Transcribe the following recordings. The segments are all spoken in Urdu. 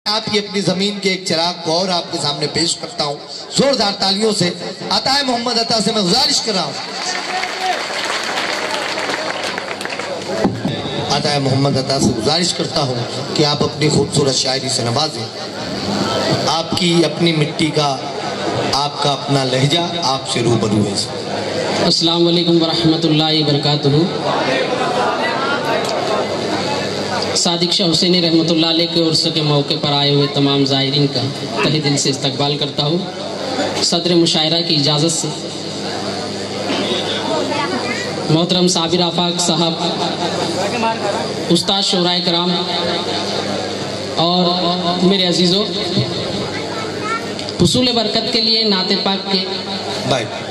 آپ کی اپنی زمین کے ایک چراغ کو اور آپ کے سامنے پیش کرتا ہوں زوردار تالیوں سے. عطا محمد عطا سے میں گزارش کر رہا ہوں. عطا محمد عطا سے گزارش کرتا ہوں کہ آپ اپنی خوبصورت شاعری سے نوازیں. آپ کی اپنی مٹی کا، آپ کا اپنا لہجہ آپ سے روبرو ہے. السلام علیکم ورحمۃ اللہ وبرکاتہ. صادق شاہ حسینی رحمۃ اللہ علیہ کے عرس کے موقع پر آئے ہوئے تمام زائرین کا تہہ دل سے استقبال کرتا ہوں. صدر مشاعرہ کی اجازت سے محترم صابر آفاق صاحب، استاد شعراء کرام اور میرے عزیزوں، حصول برکت کے لیے نعت پاک کے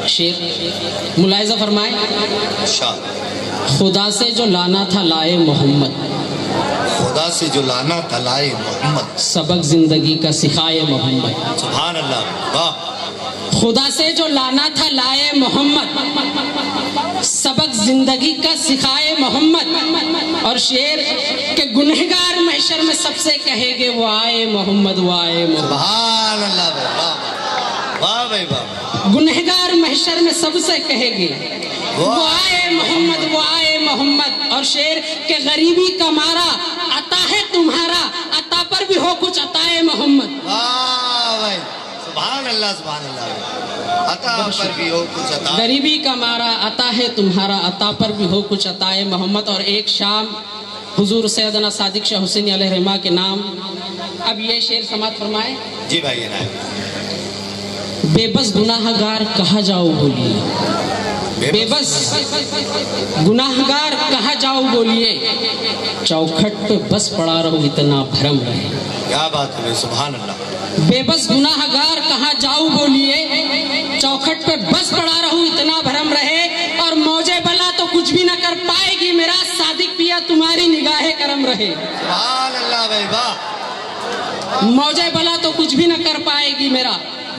شعر ملاحظہ فرمائیں. خدا سے جو لانا تھا لائے محمد، خدا سے جو لانا تھا لائے محمد، سبق زندگی کا سکھائے محمد. سبحان اللہ. واہ. خدا سے جو لانا تھا لائے محمد، سبق زندگی کا سکھائے محمد. اور شعر کہ گنہگار محشر میں سب سے کہے گے وہ آئے محمد، وہ آئے محمد. سبحان اللہ بھائی. واہ واہ بھائی واہ. گنہگار محشر میں سب سے کہے گے وہ آئے محمد، وہ آئے محمد. اور شعر کہ غریبی کا مارا عطا ہے تمہارا، عطا پر بھی ہو کچھ عطائے محمد. واہ بھائی. سبحان اللہ سبحان اللہ. عطا پر بھی ہو کچھ عطا. غریبی کا مارا عطا ہے تمہارا، عطا پر بھی ہو کچھ عطائے محمد. اور ایک شام حضور سیدنا صادق شاہ حسینی علیہ رحمہ کے نام. اب یہ شعر سماعت فرمائے. جی بھائی. بے بس گناہ گار کہاں جاؤ بولیے، بے بس گناہ گار کہاں جاؤ بولیے، چوکھٹ پہ بس پڑا رہو اتنا بھرم رہے. کیا بات ہے. سبحان اللہ. بے بس گناہ گار کہاں جاؤ بولیے، چوکھٹ پہ بس پڑا رہو اتنا بھرم رہے. اور موجے بلا تو کچھ بھی نہ کر پائے گی میرا صادق پیا تمہاری نگاہ کرم رہے. سبحان اللہ بھائی. واہ. موجے بلا تو کچھ بھی نہ کر پائے گی میرا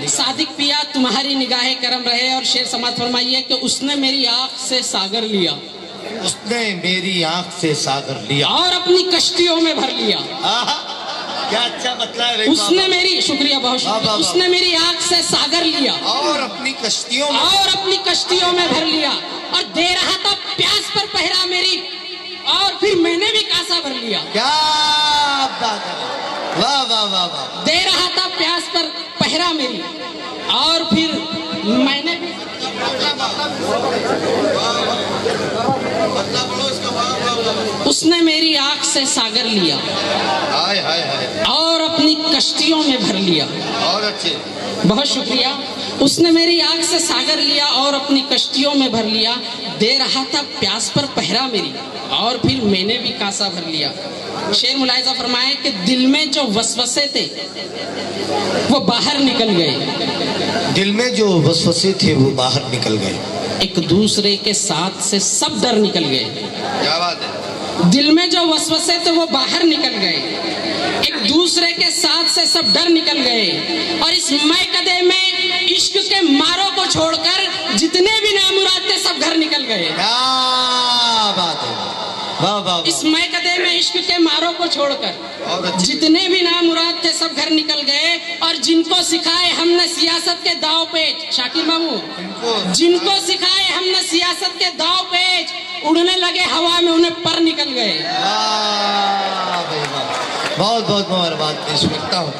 صادق پیا تمہاری نگاہ کرم رہے. اور شعر سماعت فرمائیے کہ اس نے میری آنکھ سے ساگر لیا، اس نے میری آنکھ سے ساگر لیا اور اپنی کشتیوں میں بھر لیا. کیا اچھا مطلب ہے. اس نے میری شکریہ بہت شکریہ. اس نے میری آنکھ سے ساگر لیا اور اپنی کشتیوں میں بھر لیا. اور دے رہا تھا پیاس پر پہرا میری، اور پھر میں نے بھی کاسا بھر لیا. کیا بات ہے. واہ واہ واہ واہ. دے رہا تھا پیاس پر پہرا میری، اور پھر میں نے بھی. اس نے میری آنکھ سے ساگر لیا اور اپنی کشتیوں میں بھر لیا. اور اچھے. بہت شکریہ. اس نے میری آنکھ سے ساگر لیا اور اپنی کشتیوں میں بھر لیا. دے رہا تھا پیاس پر پہرا میری، اور پھر میں نے بھی کاسا بھر لیا. شعر ملاحظہ فرمائے کہ دل میں جو وسوسے تھے وہ باہر نکل گئے. دل میں جو وسوسے تھے وہ باہر نکل گئے. ایک دوسرے کے ساتھ سے سب ڈر نکل گئے. کیا بات ہے. دل میں جو وسوسے تھے وہ باہر نکل گئے، ایک دوسرے کے ساتھ سے سب ڈر نکل گئے. اور اس میکدے میں عشق کے ماروں کو چھوڑ کر جتنے بھی نامراد تھے سب گھر نکل گئے. کیا بات ہے. واہ واہ. اس میکدے میں عشق کے ماروں کو چھوڑ کر جتنے بھی نامراد تھے سب گھر نکل گئے. اور جن کو سکھائے ہم نے سیاست کے داؤ پیچ، شاکر مامو، جن کو سکھائے ہم نے سیاست کے داؤ پیچ، اڑنے لگے ہوا میں انہیں پر نکل گئے. بہت بہت مبارکباد پیش کرتا ہوں.